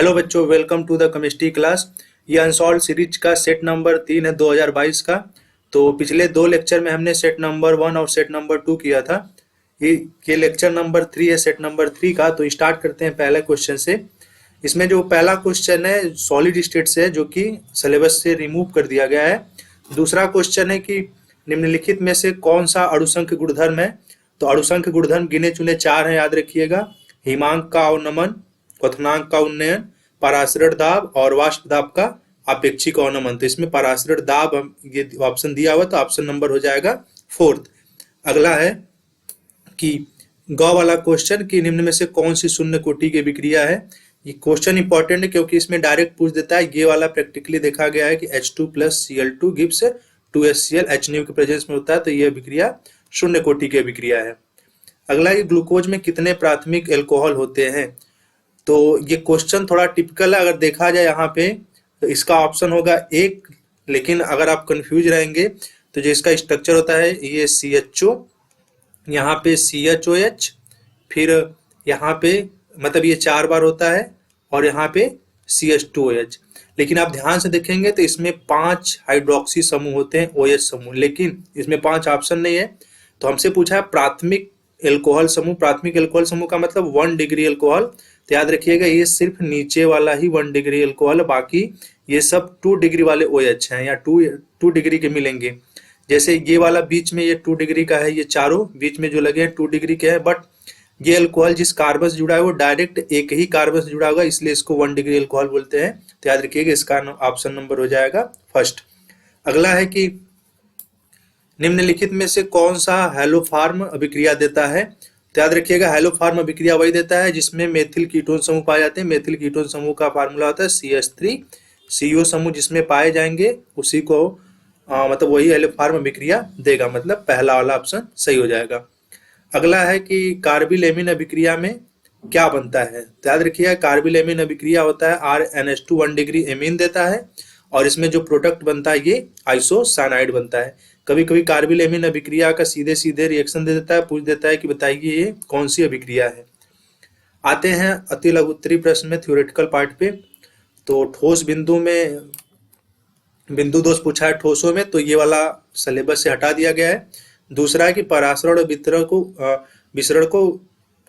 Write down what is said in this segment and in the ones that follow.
Hello बच्चों, welcome to the chemistry class. ये unsolved series का सेट नंबर 3 है 2022 का। तो पिछले दो लेक्चर में हमने सेट नंबर 1 और सेट नंबर 2 किया था। ये लेक्चर नंबर 3 है सेट नंबर 3 का। तो स्टार्ट करते हैं पहले क्वेश्चन से। इसमें जो पहला क्वेश्चन है सॉलिड स्टेट से है, जो कि सिलेबस से रिमूव कर दिया गया है। दूसरा क्वेश्चन है कि निम्नलिखित में से कौन सा अणुसंख्य गुणधर्म है। तो अणुसंख्य गुणधर्म गिने चुने 4 हैं, याद रखिएगा। हिमांक का अवनमन, क्वथनांक का उन्नयन, परासरण दाब और वाष्प दाब का आपेक्षिक अवनमन। तो इसमें परासरण दाब ये ऑप्शन दिया हुआ, तो ऑप्शन नंबर हो जाएगा 4th। अगला है कि ग वाला क्वेश्चन कि निम्न में से कौन सी शून्य कोटि की विक्रिया है। ये क्वेश्चन इंपॉर्टेंट है क्योंकि इसमें डायरेक्ट पूछ देता है। ये वाला प्रैक्टिकली देखा गया है कि H2 + Cl2 gives 2HCl HNO के प्रेजेंस में होता है, तो यह विक्रिया शून्य कोटि की विक्रिया है। अगला है ग्लूकोज में कितने प्राथमिक एल्कोहल होते हैं। तो ये क्वेश्चन थोड़ा टिपिकल है। अगर देखा जाए यहाँ पे तो इसका ऑप्शन होगा 1, लेकिन अगर आप कंफ्यूज रहेंगे तो जो इसका स्ट्रक्चर होता है ये CHO, यहाँ पे CHOH, फिर यहाँ पे मतलब ये 4 बार होता है और यहाँ पे CH2OH। लेकिन आप ध्यान से देखेंगे तो इसमें 5 हाइड्रोक्सी समूह होते हैं, OH समूह, लेकिन इसमें 5 ऑप्शन नहीं है। तो हमसे पूछा है प्राथमिक एल्कोहल समूह। प्राथमिक एल्कोहल समूह का मतलब 1 डिग्री एल्कोहल। तो याद रखिएगा ये सिर्फ नीचे वाला ही 1 डिग्री एल्कोहल है, बाकी ये सब 2 डिग्री वाले OH हैं या 2 डिग्री के मिलेंगे। जैसे ये वाला बीच में ये 2 डिग्री का है, ये चारों बीच में जो लगे हैं 2 डिग्री के हैं, बट ये अल्कोहल जिस कार्बन से जुड़ा है वो डायरेक्ट एक ही कार्बन से जुड़ा होगा, इसलिए इसको 1 डिग्री अल्कोहल बोलते हैं। तो याद रखिएगा इसका ऑप्शन नंबर हो जाएगा 1st। अगला है कि निम्नलिखित में से कौन सा हेलोफार्म अभिक्रिया देता है। तो याद रखिएगा हेलोफार्म अभिक्रिया वही देता है जिसमें मेथिल कीटोन समूह पाए जाते हैं। मेथिल कीटोन समूह का फार्मूला होता है CH3। CO समूह जिसमें पाए जाएंगे उसी को मतलब वही हेलोफार्म अभिक्रिया देगा, मतलब पहला वाला ऑप्शन सही हो जाएगा। अगला है कि कार्बिलेमिन अभिक्रिया में क्या बनता है। तो याद रखिएगा कार्बिलेमिन अभिक्रिया होता है RnH2 1 डिग्री एमीन देता है और इसमें जो प्रोडक्ट बनता है ये आइसोसाइनाइड बनता है। कभी कभी कार्बिलेमिन अभिक्रिया का सीधे सीधे रिएक्शन दे देता है, पूछ देता है कि बताइए ये कौन सी अभिक्रिया है। आते हैं अति लघुत्तरी प्रश्न में, थ्योरेटिकल पार्ट पे। तो ठोस बिंदु में बिंदु दोष पूछा है ठोसों में, तो ये वाला सिलेबस से हटा दिया गया है। दूसरा है कि परासरण और विसरण को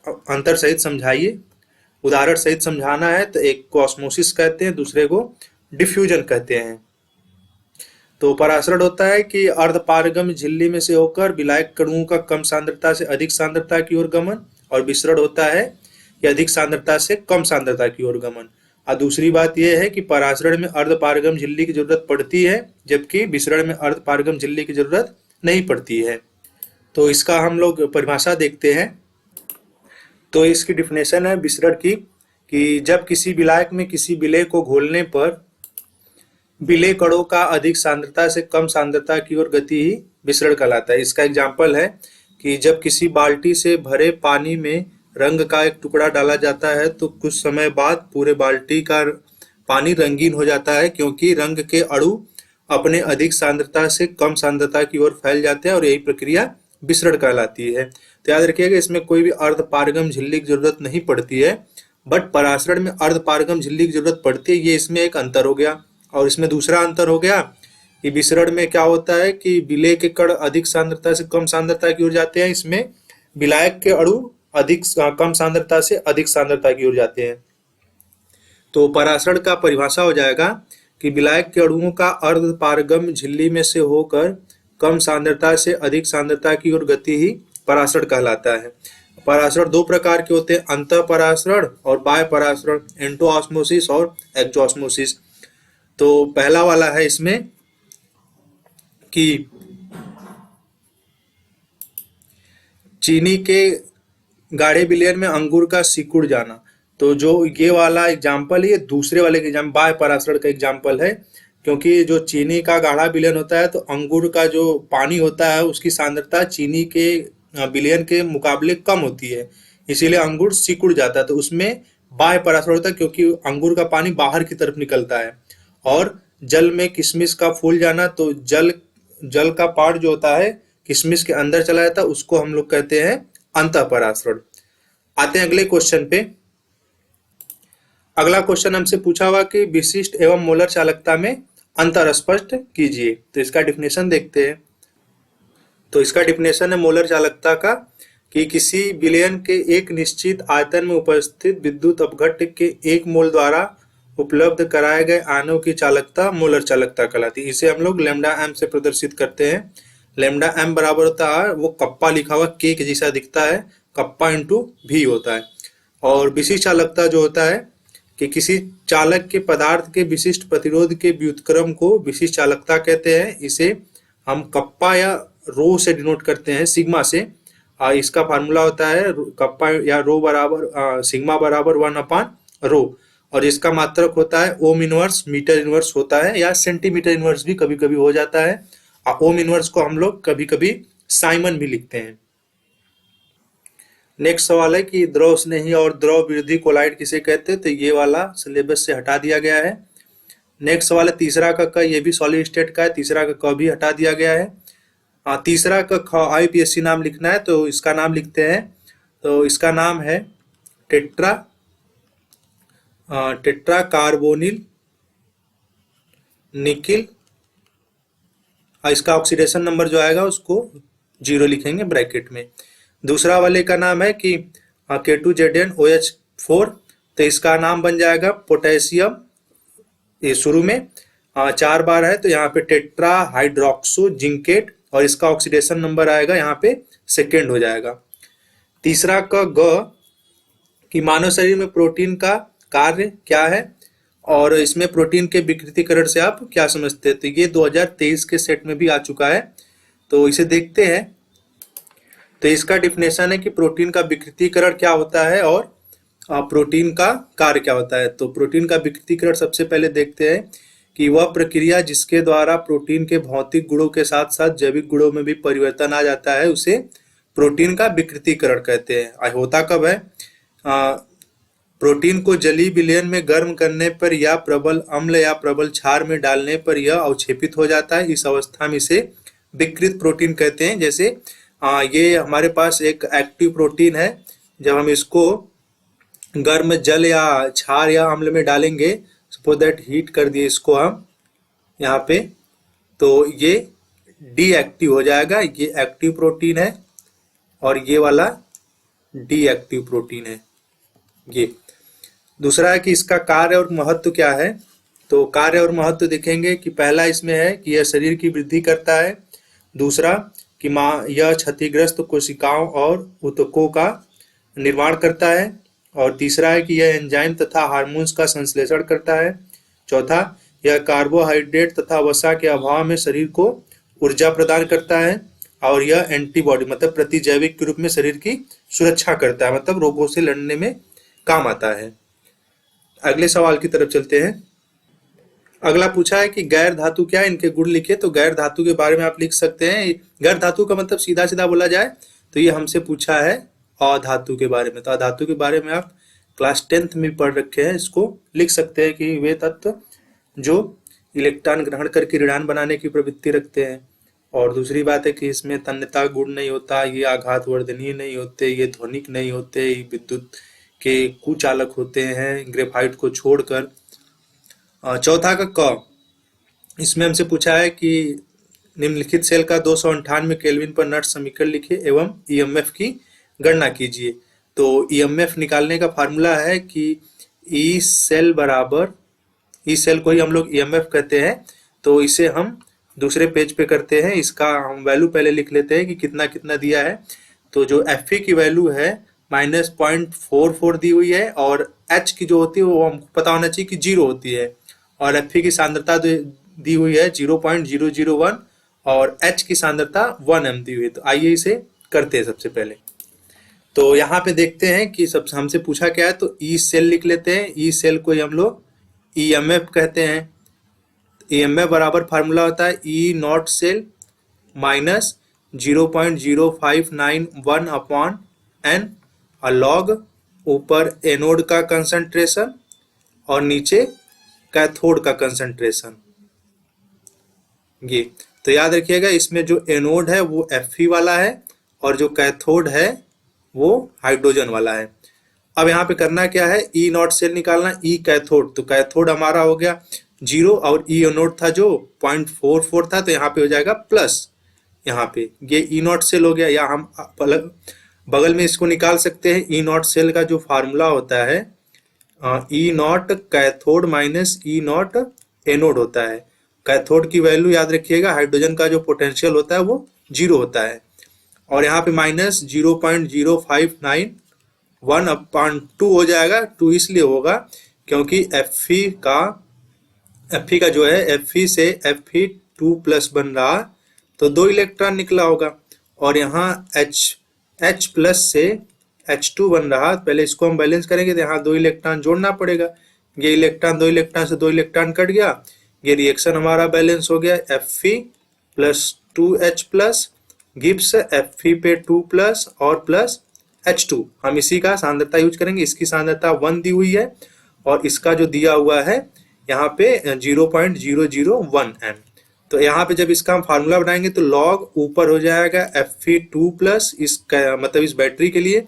अंतर सहित समझाइए, उदाहरण सहित समझाना है। तो एक को ऑस्मोसिस कहते हैं, दूसरे को डिफ्यूजन कहते हैं। तो परासरण होता है कि अर्धपारगम झिल्ली में से होकर विलायक कणुओं का कम सांद्रता से अधिक सांद्रता की ओर गमन, और विसरण होता है कि अधिक सांद्रता से कम सांद्रता की ओर गमन। और दूसरी बात यह है कि परासरण में अर्धपारगम झिल्ली की जरूरत पड़ती है, जबकि विसरण में अर्धपारगम झिल्ली की जरूरत नहीं पड़ती है। तो इसका हम लोग परिभाषा देखते हैं। तो इसकी डिफिनेशन है विसरण की कि जब किसी विलायक में किसी विलेय को घोलने पर विलेय कणों का अधिक सांद्रता से कम सांद्रता की ओर गति ही विसरण कहलाता है। इसका एग्जाम्पल है कि जब किसी बाल्टी से भरे पानी में रंग का एक टुकड़ा डाला जाता है तो कुछ समय बाद पूरे बाल्टी का पानी रंगीन हो जाता है, क्योंकि रंग के अणु अपने अधिक सांद्रता से कम सांद्रता की ओर फैल जाते हैं और यही प्रक्रिया विसरण कहलाती है। तो याद रखिएगा इसमें कोई भी अर्धपारगम झिल्ली की जरूरत नहीं पड़ती है, बट परासरण में अर्धपारगम झिल्ली की जरूरत पड़ती है। ये इसमें एक अंतर हो गया। और इसमें दूसरा अंतर हो गया कि विसरण में क्या होता है कि विलेय के कण अधिक सांद्रता से कम सांद्रता की ओर जाते हैं, इसमें विलायक के अणु कम सांद्रता से अधिक सांद्रता की ओर जाते हैं। तो परासरण का परिभाषा हो जाएगा कि विलायक के अणुओं का अर्धपारगम झिल्ली में से होकर कम सांद्रता से अधिक सांद्रता की ओर गति ही परासरण कहलाता है। परासरण 2 प्रकार के होते हैं, अंतः परासरण और बाह्य परासरण, एंडोऑस्मोसिस और एक्सोऑस्मोसिस। तो पहला वाला है इसमें कि चीनी के गाढ़े विलयन में अंगूर का सिकुड़ जाना। तो जो ये वाला एग्जाम्पल है ये दूसरे वाले के एग्जाम्पल बाह्य परासरण का एग्जाम्पल है, क्योंकि जो चीनी का गाढ़ा विलयन होता है तो अंगूर का जो पानी होता है उसकी सांद्रता चीनी के विलयन के मुकाबले कम होती है, इसीलिए अंगूर सिकुड़ जाता है। तो उसमें बाह्य परासरण होता है क्योंकि अंगूर का पानी बाहर की तरफ निकलता है। और जल में किशमिश का फूल जाना, तो जल का पार्ट जो होता है किशमिश के अंदर चला जाता है, उसको हम लोग कहते हैं अंतः परासरण। आते हैं अगले क्वेश्चन पे। अगला क्वेश्चन हमसे पूछा हुआ कि विशिष्ट एवं मोलर चालकता में अंतर स्पष्ट कीजिए। तो इसका डिफिनेशन देखते हैं। तो इसका डिफिनेशन है मोलर चालकता का कि किसी विलयन के एक निश्चित आयतन में उपस्थित विद्युत अपघट्य के 1 मोल द्वारा उपलब्ध कराए गए आणों की चालकता मोलर चालकता कहलाती है। इसे हम लोग लैम्डा एम से प्रदर्शित करते हैं। लैम्डा एम बराबर होता है, वो कप्पा लिखा हुआ के जैसा दिखता है, कप्पा इंटू भी होता है। और विशिष्ट चालकता जो होता है कि किसी चालक के पदार्थ के विशिष्ट प्रतिरोध के व्युत्क्रम को विशिष्ट चालकता कहते हैं। इसे हम कप्पा या रो से डिनोट करते हैं, सिग्मा से। इसका फार्मूला होता है कप्पा या रो बराबर सिग्मा बराबर 1/रो। और इसका मात्रक होता है ओम इनवर्स, मीटर इनवर्स होता है, या सेंटीमीटर इनवर्स भी कभी कभी हो जाता है। ओम इनवर्स को हम लोग कभी कभी साइमन भी लिखते हैं। नेक्स्ट सवाल है कि द्रव स्नेही और द्रव विरोधी कोलाइड किसे कहते हैं। तो ये वाला सिलेबस से हटा दिया गया है। नेक्स्ट सवाल है तीसरा का क, ये भी सॉलिड स्टेट का है, तीसरा का क भी हटा दिया गया है। तीसरा का ख आईपीएससी नाम लिखना है, तो इसका नाम लिखते हैं। तो इसका नाम है टेट्रा कार्बोनिल निकिल। इसका ऑक्सीडेशन नंबर जो आएगा उसको 0 लिखेंगे ब्रैकेट में। दूसरा वाले का नाम है कि K2ZnOH4। तो इसका नाम बन जाएगा पोटेशियम, ये शुरू में 4 बार है तो यहाँ पे टेट्रा हाइड्रोक्सो जिंकेट, और इसका ऑक्सीडेशन नंबर आएगा यहाँ पे सेकेंड हो जाएगा। तीसरा का ग कि मानव शरीर में प्रोटीन का कार्य क्या है और इसमें प्रोटीन के विकृतीकरण से आप क्या समझते हैं। तो ये 2023 के सेट में भी आ चुका है, तो इसे देखते हैं। तो इसका डिफिनेशन है कि प्रोटीन का विकृतीकरण क्या होता है और प्रोटीन का कार्य क्या होता है। तो प्रोटीन का विकृतीकरण सबसे पहले देखते हैं कि वह प्रक्रिया जिसके द्वारा प्रोटीन के भौतिक गुणों के साथ साथ जैविक गुणों में भी परिवर्तन आ जाता है, उसे प्रोटीन का विकृतीकरण कहते हैं। होता कब है, प्रोटीन को जलीय विलयन में गर्म करने पर या प्रबल अम्ल या प्रबल क्षार में डालने पर यह अवक्षेपित हो जाता है। इस अवस्था में इसे विकृत प्रोटीन कहते हैं। जैसे ये हमारे पास एक एक्टिव प्रोटीन है, जब हम इसको गर्म जल या क्षार या अम्ल में डालेंगे, सपोज दैट हीट कर दिए इसको हम यहाँ पे, तो ये डी एक्टिव हो जाएगा। ये एक्टिव प्रोटीन है और ये वाला डी एक्टिव प्रोटीन है। ये दूसरा है कि इसका कार्य और महत्व क्या है। तो कार्य और महत्व देखेंगे कि पहला इसमें है कि यह शरीर की वृद्धि करता है। दूसरा कि यह क्षतिग्रस्त कोशिकाओं और ऊतकों का निर्माण करता है। और तीसरा है कि यह एंजाइम तथा हार्मोन्स का संश्लेषण करता है। चौथा, यह कार्बोहाइड्रेट तथा वसा के अभाव में शरीर को ऊर्जा प्रदान करता है। और यह एंटीबॉडी मतलब प्रतिजैविक के रूप में शरीर की सुरक्षा करता है, मतलब रोगों से लड़ने में काम आता है। अगले सवाल की तरफ चलते हैं। अगला पूछा है कि गैर धातु क्या है, इनके गुण लिखिए। तो गैर धातु के बारे में आप लिख सकते हैं। गैर धातु का मतलब सीधा सीधा बोला जाए तो ये हमसे पूछा है अधातु के बारे में। तो अधातु के बारे में आप क्लास 10th में पढ़ रखे हैं, इसको लिख सकते हैं कि वे तत्व जो इलेक्ट्रॉन ग्रहण करके ऋणायन बनाने की प्रवृत्ति रखते हैं। और दूसरी बात है कि इसमें तन्यता गुण नहीं होता, ये आघात वर्धनीय नहीं होते, ये ध्वनिक नहीं होते, ये विद्युत के कुचालक होते हैं ग्रेफाइट को छोड़कर। चौथा का क, इसमें हमसे पूछा है कि निम्नलिखित सेल का 298 केल्विन पर नट समीकरण लिखिए एवं ईएमएफ की गणना कीजिए। तो ईएमएफ निकालने का फार्मूला है कि ई सेल बराबर, ई सेल को ही हम लोग ईएमएफ कहते हैं। तो इसे हम दूसरे पेज पे करते हैं। इसका हम वैल्यू पहले लिख लेते हैं कि कितना कितना दिया है। तो जो एफ की वैल्यू है -0.44 दी हुई है, और एच की जो होती है वो हमको पता होना चाहिए कि 0 होती है, और एफ की सांद्रता दी हुई है 0.001 और एच की सांद्रता 1 m दी हुई है। तो आइए इसे करते हैं सबसे पहले। तो यहाँ पे देखते हैं कि सब हमसे पूछा क्या है। तो ई सेल लिख लेते हैं। ई सेल को हम लोग ईएमएफ कहते हैं। ईएमएफ बराबर फार्मूला होता है E not cell minus 0.0591 upon N, log ऊपर एनोड का कंसंट्रेशन और नीचे कैथोड का कंसंट्रेशन। ये तो याद रखिएगा, इसमें जो एनोड है वो Fe वाला है और जो कैथोड है वो हाइड्रोजन वाला है। अब यहाँ पे करना क्या है, ई नॉट सेल निकालना, ई कैथोड, तो कैथोड हमारा हो गया 0 और ई नोट था जो 0.44 था, तो यहाँ पे हो जाएगा प्लस। यहाँ पे ये ई नॉट सेल हो गया, या हम बगल में इसको निकाल सकते हैं। ई नॉट सेल का जो फार्मूला होता है E not cathode minus E not anode होता है। कैथोड की वैल्यू याद रखिएगा, हाइड्रोजन का जो पोटेंशियल होता है वो 0 होता है, और यहाँ पे माइनस 0.0591/2 हो जाएगा। 2 इसलिए होगा क्योंकि Fe का जो है Fe से Fe2+ बन रहा, तो 2 इलेक्ट्रॉन निकला होगा, और यहाँ H+ से H2 बन रहा। पहले इसको हम बैलेंस करेंगे तो यहाँ 2 इलेक्ट्रॉन जोड़ना पड़ेगा। ये इलेक्ट्रॉन 2 इलेक्ट्रॉन से 2 इलेक्ट्रॉन कट गया, ये रिएक्शन हमारा बैलेंस हो गया। Fe+2H+ गिव्स Fe पे 2+ और प्लस H2। हम इसी का सांद्रता यूज करेंगे, इसकी सांद्रता 1 दी हुई है और इसका जो दिया हुआ है यहाँ पे 0.001 m। तो यहाँ पे जब इसका हम फार्मूला बनाएंगे तो लॉग ऊपर हो जाएगा Fe2+ इसका मतलब इस बैटरी के लिए,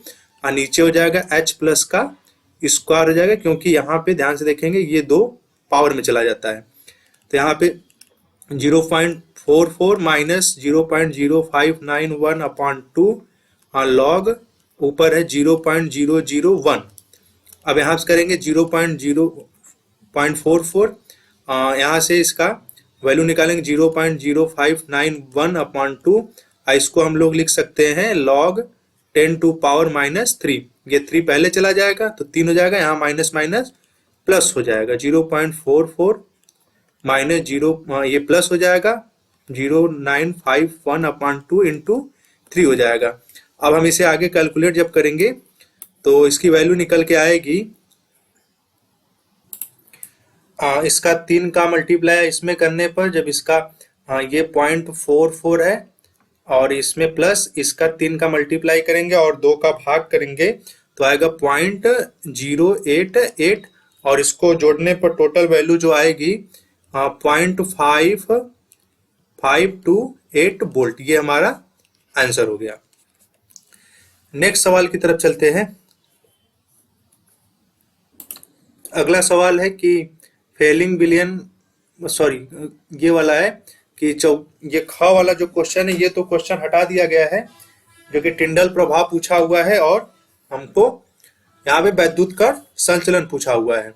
और नीचे हो जाएगा H+ का स्क्वायर हो जाएगा, क्योंकि यहाँ पे ध्यान से देखेंगे ये 2 पावर में चला जाता है। तो यहाँ पे 0.44 माइनस 0.0591/2 और लॉग ऊपर है 0.001। अब यहाँ से करेंगे 0.44, यहाँ से इसका वैल्यू निकालेंगे 0.0591/2। इसको हम लोग लिख सकते हैं log 10⁻⁻3। ये 3 पहले चला जाएगा तो 3 हो जाएगा, यहाँ माइनस माइनस प्लस हो जाएगा। 0.44 माइनस 0 ये प्लस हो जाएगा 0951/2 इंटू 3 हो जाएगा। अब हम इसे आगे कैलकुलेट जब करेंगे तो इसकी वैल्यू निकल के आएगी, इसका 3 का मल्टीप्लाई इसमें करने पर जब इसका ये 0.44 है और इसमें प्लस इसका 3 का मल्टीप्लाई करेंगे और 2 का भाग करेंगे तो आएगा 0.088, और इसको जोड़ने पर टोटल वैल्यू जो आएगी 0.5528 वोल्ट। ये हमारा आंसर हो गया। नेक्स्ट सवाल की तरफ चलते हैं। अगला सवाल है कि फेलिंग बिलियन, सॉरी ये वाला है कि ये ख वाला जो क्वेश्चन है ये तो क्वेश्चन हटा दिया गया है, जो कि टिंडल प्रभाव पूछा हुआ है और हमको यहाँ पे वैद्युत का संचलन पूछा हुआ है।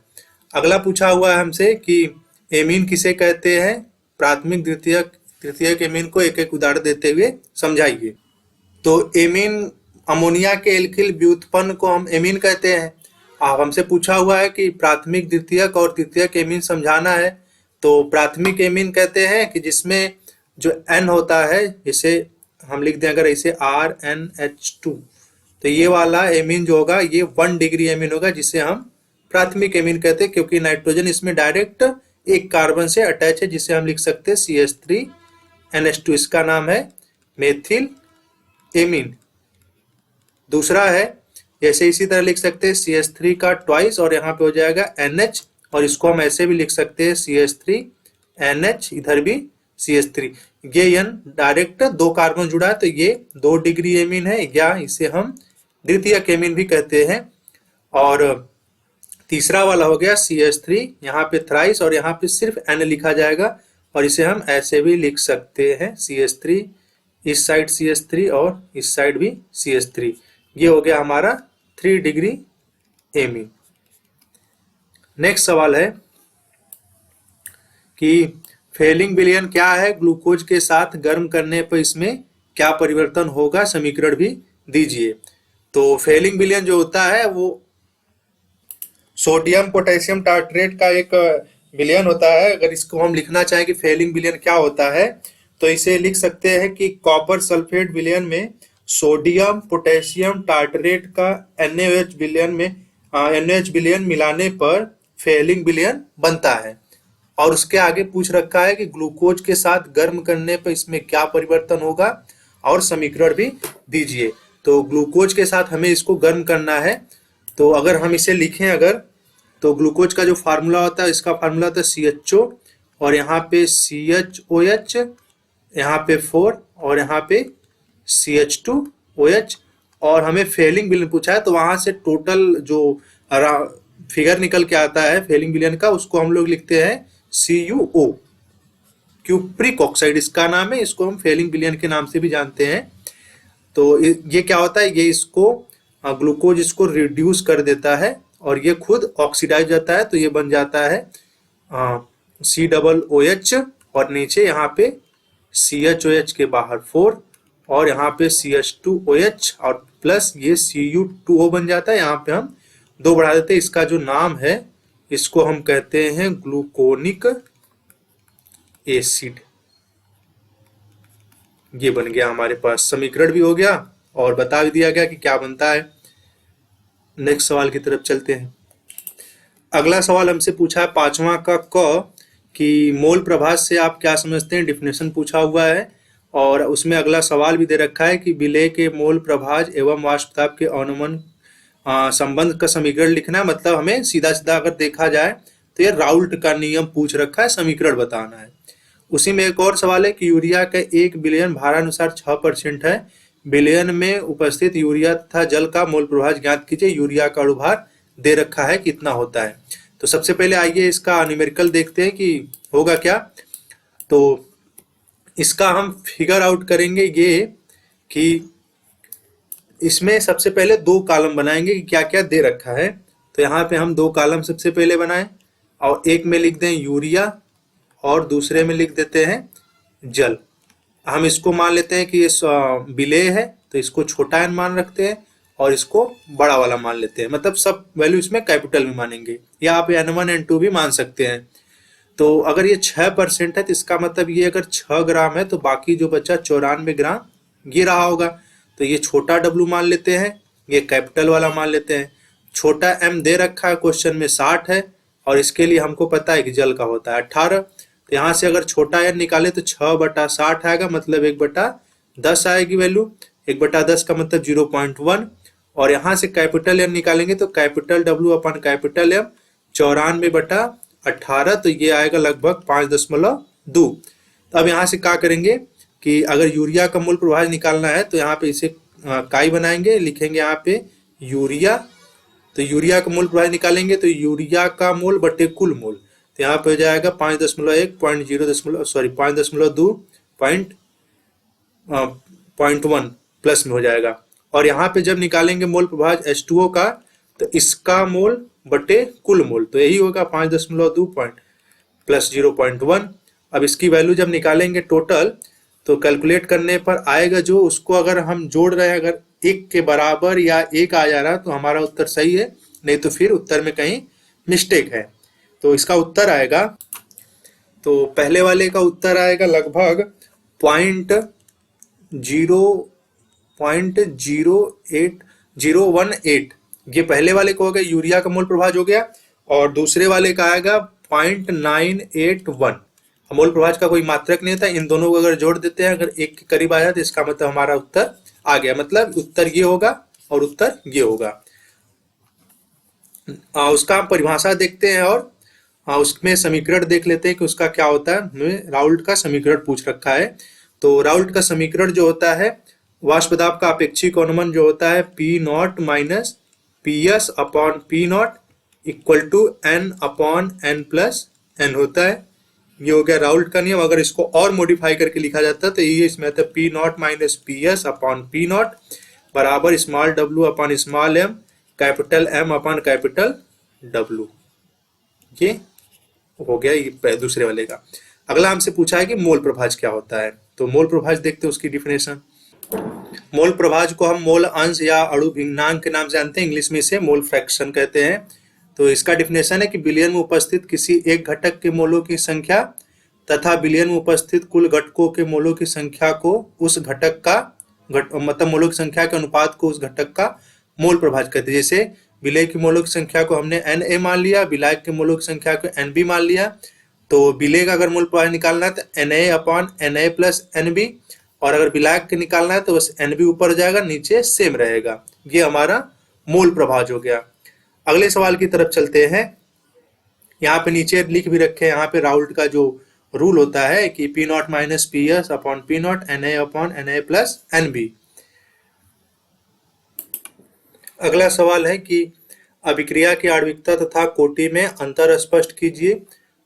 अगला पूछा हुआ है हमसे कि एमीन किसे कहते हैं, प्राथमिक द्वितीयक एमीन को एक एक उदाहरण देते हुए समझाइए। तो एमीन अमोनिया के एल्किल व्युत्पन्न को हम एमीन कहते हैं। अब हमसे पूछा हुआ है कि प्राथमिक द्वितीयक और तृतीयक एमीन समझाना है। तो प्राथमिक एमीन कहते हैं कि जिसमें जो N होता है, इसे हम लिख दें अगर इसे RnH2, तो ये वाला एमीन जो होगा ये 1 डिग्री एमीन होगा, जिसे हम प्राथमिक एमीन कहते हैं, क्योंकि नाइट्रोजन इसमें डायरेक्ट एक कार्बन से अटैच है, जिसे हम लिख सकते हैं CH3NH2। इसका नाम है मेथिल एमीन। दूसरा है जैसे इसी तरह लिख सकते हैं CH3 का ट्वाइस और यहाँ पे हो जाएगा NH, और इसको हम ऐसे भी लिख सकते हैं CH3NH, इधर भी CH3। ये N डायरेक्ट 2 कार्बन जुड़ा है तो ये 2 डिग्री एमीन है, या इसे हम द्वितीयक एमीन भी कहते हैं। और तीसरा वाला हो गया CH3, यहाँ पे थ्राइस और यहाँ पे सिर्फ N लिखा जाएगा, और इसे हम ऐसे भी लिख सकते हैं CH3, इस साइड CH3 और इस साइड भी CH3। ये हो गया हमारा 3 डिग्री एमीन। नेक्स्ट सवाल है कि फेलिंग विलयन क्या है, ग्लूकोज के साथ गर्म करने पर इसमें क्या परिवर्तन होगा, समीकरण भी दीजिए। तो फेलिंग विलयन जो होता है वो सोडियम पोटेशियम टार्ट्रेट का एक विलयन होता है। अगर इसको हम लिखना चाहें कि फेलिंग विलयन क्या होता है तो इसे लिख सकते हैं कि कॉपर सल्फेट विलयन में सोडियम पोटेशियम टार्टरेट का NaOH विलयन में NaOH विलयन मिलाने पर फेलिंग विलयन बनता है। और उसके आगे पूछ रखा है कि ग्लूकोज के साथ गर्म करने पर इसमें क्या परिवर्तन होगा और समीकरण भी दीजिए। तो ग्लूकोज के साथ हमें इसको गर्म करना है, तो अगर हम इसे लिखें अगर, तो ग्लूकोज का जो फार्मूला होता है, इसका फार्मूला होता है CHO और यहाँ पे CHOH, यहाँ पे 4 और यहाँ पे CH2OH, और हमें फेलिंग बिलियन पूछा है, तो वहां से टोटल जो फिगर निकल के आता है फेलिंग बिलियन का, उसको हम लोग लिखते हैं CuO, क्यूप्रिक ऑक्साइड इसका नाम है। इसको हम फेलिंग बिलियन के नाम से भी जानते हैं। तो ये क्या होता है, ये इसको ग्लूकोज इसको रिड्यूस कर देता है और ये खुद ऑक्सीडाइज जाता है, तो ये बन जाता है COOH, और नीचे यहाँ पे CHOH के बाहर 4 और यहाँ पे CH2OH और प्लस ये Cu2O बन जाता है। यहाँ पे हम 2 बढ़ा देते हैं। इसका जो नाम है इसको हम कहते हैं ग्लूकोनिक एसिड। ये बन गया हमारे पास, समीकरण भी हो गया और बता भी दिया गया कि क्या बनता है। नेक्स्ट सवाल की तरफ चलते हैं। अगला सवाल हमसे पूछा है 5वां का क कि मोल प्रभाज से आप क्या समझते हैं, डिफिनेशन पूछा हुआ है। और उसमें अगला सवाल भी दे रखा है कि विलेय के मोल प्रभाज एवं वाष्प दाब के अनुमान संबंध का समीकरण लिखना है। मतलब हमें सीधा सीधा अगर देखा जाए तो ये राउल्ट का नियम पूछ रखा है, समीकरण बताना है। उसी में एक और सवाल है कि यूरिया का 1 बिलियन भारानुसार 6% है। बिलियन में उपस्थित यूरिया तथा जल का मोल प्रभाज ज्ञात कीजिए। यूरिया का अणुभार दे रखा है कितना होता है। तो सबसे पहले आइए इसका न्यूमेरिकल देखते हैं कि होगा क्या। तो इसका हम फिगर आउट करेंगे ये कि इसमें सबसे पहले 2 कॉलम बनाएंगे कि क्या क्या दे रखा है। तो यहाँ पे हम 2 कॉलम सबसे पहले बनाएं और एक में लिख दें यूरिया और दूसरे में लिख देते हैं जल। हम इसको मान लेते हैं कि ये विलेय है, तो इसको छोटा n मान रखते हैं और इसको बड़ा वाला मान लेते हैं। मतलब सब वैल्यू इसमें कैपिटल में मानेंगे, या आप N1 N2 भी मान सकते हैं। तो अगर ये 6% है तो इसका मतलब ये अगर 6 ग्राम है तो बाकी जो बचा 94 ग्राम ये रहा होगा। तो ये छोटा W मान लेते हैं, ये कैपिटल वाला मान लेते हैं। छोटा m दे रखा है क्वेश्चन में 60 है और इसके लिए हमको पता है कि जल का होता है 18। तो यहाँ से अगर छोटा n निकाले तो 6/60 आएगा, मतलब 1/10 आएगी वैल्यू। 1/10 का मतलब 0.1। और यहाँ से कैपिटल M निकालेंगे तो कैपिटल W अपन कैपिटल M 94/18, तो ये आएगा लगभग 5.2। तो अब यहाँ से क्या करेंगे कि अगर यूरिया का मोल प्रभाज निकालना है तो यहाँ पे इसे काई बनाएंगे, लिखेंगे यहाँ पे यूरिया। तो यूरिया का मोल प्रभाज निकालेंगे तो यूरिया का मोल बटे कुल मोल, तो यहाँ पे हो जाएगा 5.1 प्लस में हो जाएगा। और यहाँ पे जब निकालेंगे मोल प्रभाज H2O का तो इसका मोल बटे कुल मोल, तो यही होगा 5.2 प्लस 0.1। अब इसकी वैल्यू जब निकालेंगे टोटल तो कैलकुलेट करने पर आएगा जो, उसको अगर हम जोड़ रहे हैं अगर 1 के बराबर या 1 आ जा रहा तो हमारा उत्तर सही है, नहीं तो फिर उत्तर में कहीं मिस्टेक है। तो इसका उत्तर आएगा, तो पहले वाले का उत्तर आएगा लगभग 0.08018। ये पहले वाले को हो गया, यूरिया का मोल प्रभाज हो गया। और दूसरे वाले का आएगा 0.981। मोल प्रभाज का कोई मात्रक नहीं होता, इन दोनों को अगर जोड़ देते हैं अगर 1 के करीब आया तो इसका मतलब हमारा उत्तर आ गया। मतलब उत्तर ये होगा और उत्तर ये होगा। उसका हम परिभाषा देखते हैं और उसमें समीकरण देख लेते हैं कि उसका क्या होता है। हमें राउल्ट का समीकरण पूछ रखा है। तो राउल्ट का समीकरण जो होता है, वाष्प दाब का अपेक्षिक अनुमान जो होता है P0 minus PS upon P0 equal to N/N+N होता है। ये हो गया राउल्ट का नियम। अगर इसको और मॉडिफाई करके लिखा जाता है तो ये इसमें आता है P0 minus PS upon P0 बराबर small w upon small m, capital M upon capital W। ये हो गया ये दूसरे वाले का। अगला हमसे पूछा है कि मोल प्रभाज क्या होता है। तो मोल प्रभाज देखते हैं उसकी डिफिनेशन। मोल प्रभाज को हम मोल अंश या अणु भिन्नांक के नाम से जानते हैं, इंग्लिश में इसे मोल फ्रैक्शन कहते हैं। तो इसका डिफिनेशन है कि बिलियन में उपस्थित किसी एक घटक के मोलों की संख्या तथा बिलियन में उपस्थित कुल घटकों के मोलों की संख्या को उस घटक का मतलब मोलों की संख्या के अनुपात को उस घटक का मोल प्रभाज कहते हैं। जैसे विलेय की मोलों की संख्या को हमने Na मान लिया, विलायक के मोलों की संख्या को Nb मान लिया। तो विलेय का अगर मोल प्रभाज निकालना है तो Na upon Na plus Nb, और अगर विलायक के निकालना है तो बस Nb ऊपर जाएगा, नीचे सेम रहेगा। ये हमारा मोल प्रभाज हो गया। अगले सवाल की तरफ चलते हैं। यहाँ पे नीचे लिख भी रखे हैं, यहाँ पे राउल्ट का जो रूल होता है कि P0 minus PS upon P0 Na upon Na plus Nb। अगला सवाल है कि अभिक्रिया की आणविकता तथा कोटि में अंतर स्पष्ट कीजिए।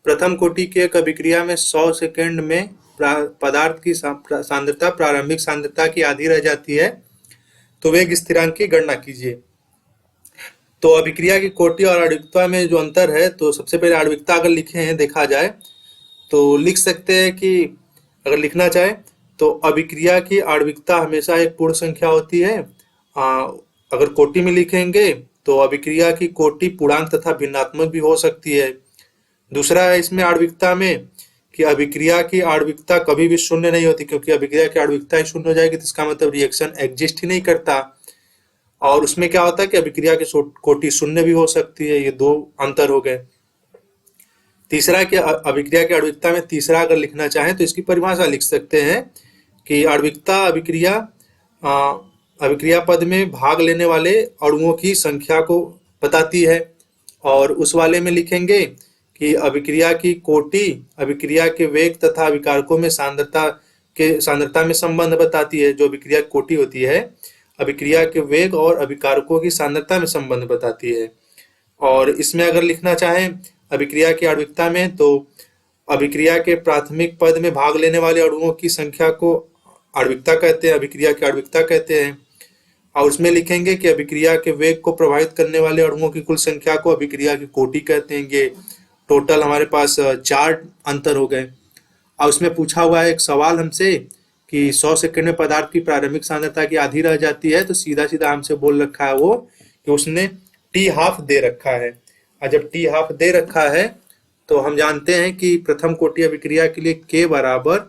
प्रथम कोटि की एक अभिक्रिया में 100 सेकंड में पदार्थ की सांद्रता प्रारंभिक सांद्रता की आधी रह जाती है, तो वेग स्थिरांक की गणना कीजिए। तो अभिक्रिया की कोटि और आणविकता में जो अंतर है, तो सबसे पहले आणविकता अगर लिखे हैं देखा जाए तो लिख सकते हैं कि अगर लिखना चाहे तो अभिक्रिया की आणविकता हमेशा एक पूर्ण संख्या होती है। अगर कोटि में लिखेंगे तो अभिक्रिया की कोटि पूर्णांक तथा भिन्नात्मक भी हो सकती है। दूसरा है इसमें आणविकता में कि अभिक्रिया की आणविकता कभी भी शून्य नहीं होती, क्योंकि अभिक्रिया की आणविकता ही शून्य हो जाएगी तो इसका मतलब रिएक्शन एग्जिस्ट ही नहीं करता। और उसमें क्या होता है कि अभिक्रिया की कोटि शून्य भी हो सकती है। ये दो अंतर हो गए। तीसरा कि अभिक्रिया की आणविकता में तीसरा अगर लिखना चाहें तो इसकी परिभाषा लिख सकते हैं कि आणविकता अभिक्रिया पद में भाग लेने वाले अणुओं की संख्या को बताती है। और उस वाले में लिखेंगे कि अभिक्रिया की कोटि अभिक्रिया के वेग तथा अभिकारकों में सांद्रता में संबंध बताती है। जो अभिक्रिया की कोटि होती है अभिक्रिया के वेग और अभिकारकों की सांद्रता में संबंध बताती है। और इसमें अगर लिखना चाहें अभिक्रिया की आणविकता में तो अभिक्रिया के प्राथमिक पद में भाग लेने वाले अणुओं की संख्या को आणविकता कहते हैं, अभिक्रिया की आणविकता कहते हैं। और उसमें लिखेंगे कि अभिक्रिया के वेग को प्रभावित करने वाले अणुओं की कुल संख्या को अभिक्रिया की कोटि कहते हैं। ये टोटल हमारे पास 4 अंतर हो गए। और उसमें पूछा हुआ है एक सवाल हमसे कि 100 सेकंड में पदार्थ की प्रारंभिक सांद्रता की आधी रह जाती है, तो सीधा सीधा हमसे बोल रखा है वो कि उसने टी हाफ दे रखा है। और जब टी हाफ दे रखा है तो हम जानते हैं कि प्रथम कोटि अभिक्रिया के लिए के बराबर